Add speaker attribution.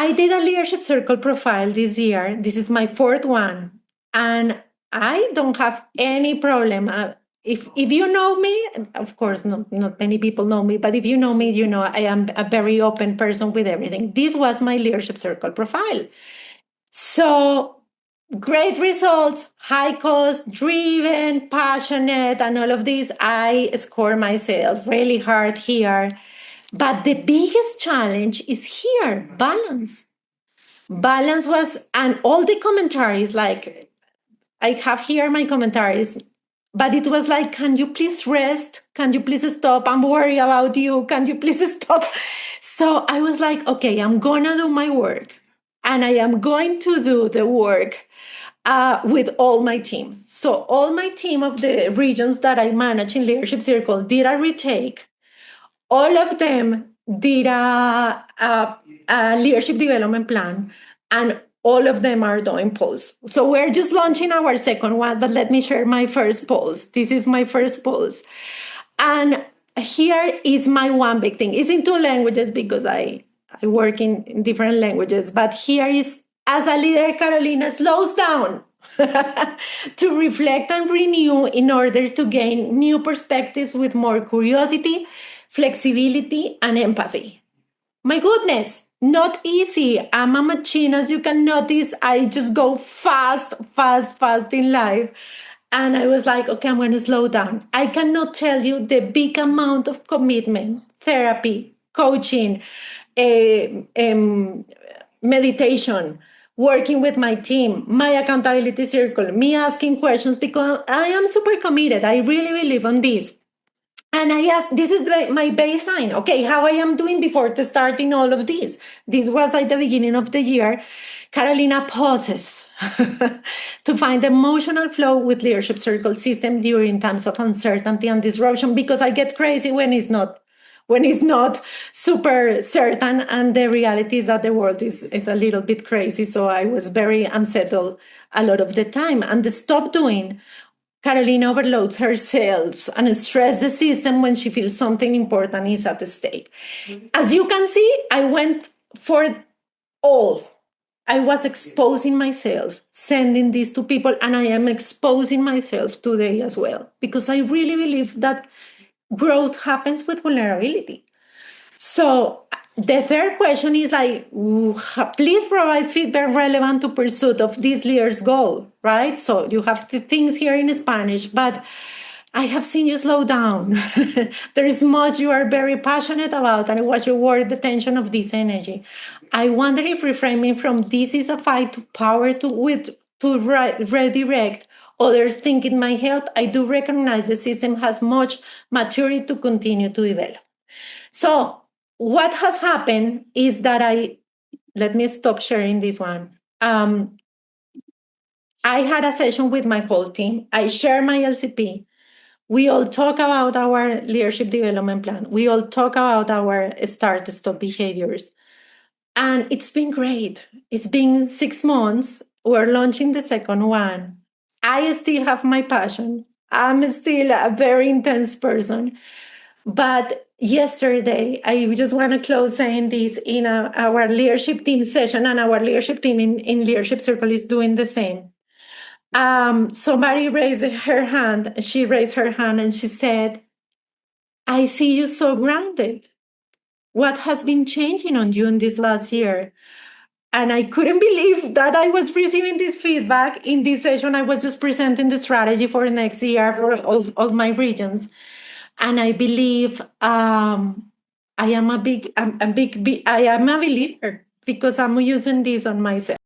Speaker 1: I did a leadership circle profile this year. This is my fourth one. And I don't have any problem. If you know me, of course, not many people know me, but if you know me, you know I am a very open person with everything. This was my leadership circle profile. So great results, high cost, driven, passionate, and all of this. I score myself really hard here. But the biggest challenge is here, balance. Balance was, and all the commentaries, like I have here my commentaries, but it was like, can you please rest? Can you please stop? I'm worried about you. Can you please stop? So I was like, okay, I'm going to do my work, and I am going to do the work with all my team. So all my team of the regions that I manage in Leadership Circle did a retake. All of them did a leadership development plan, and all of them are doing polls. So we're just launching our second one, but let me share my first polls. This is my first polls. And here is my one big thing. It's in two languages because I work in different languages, but here is, as a leader, Carolina slows down to reflect and renew in order to gain new perspectives with more curiosity, flexibility, and empathy. My goodness, not easy. I'm a machine, as you can notice. I just go fast, fast, fast in life. And I was like, okay, I'm going to slow down. I cannot tell you the big amount of commitment, therapy, coaching, meditation, working with my team, my accountability circle, me asking questions, because I am super committed. I really believe on this. And I asked, this is my baseline. Okay, how I am doing before starting all of this. This was at the beginning of the year. Carolina pauses to find emotional flow with leadership circle system during times of uncertainty and disruption, because I get crazy when it's not super certain, and the reality is that the world is a little bit crazy. So I was very unsettled a lot of the time. And the stop doing, Carolina overloads herself and stresses the system when she feels something important is at stake. As you can see, I went for all. I was exposing myself, sending this to people, and I am exposing myself today as well, because I really believe that growth happens with vulnerability. So the third question is like, please provide feedback relevant to pursuit of this leader's goal, right? So you have the things here in Spanish, but I have seen you slow down. There is much you are very passionate about, and what you worth the tension of this energy. I wonder if reframing from this is a fight to power to redirect others thinking might help. I do recognize the system has much maturity to continue to develop. So what has happened is that let me stop sharing this one. I had a session with my whole team. I share my LCP. We all talk about our leadership development plan. We all talk about our start to stop behaviors. And it's been great. It's been 6 months. We're launching the second one. I still have my passion. I'm still a very intense person. But yesterday, I just want to close saying this in our leadership team session, and our leadership team in Leadership Circle is doing the same. Somebody raised her hand. She raised her hand and she said, I see you so grounded. What has been changing on you in this last year? And I couldn't believe that I was receiving this feedback in this session. I was just presenting the strategy for next year for all my regions. And I believe I am a believer, because I'm using this on myself.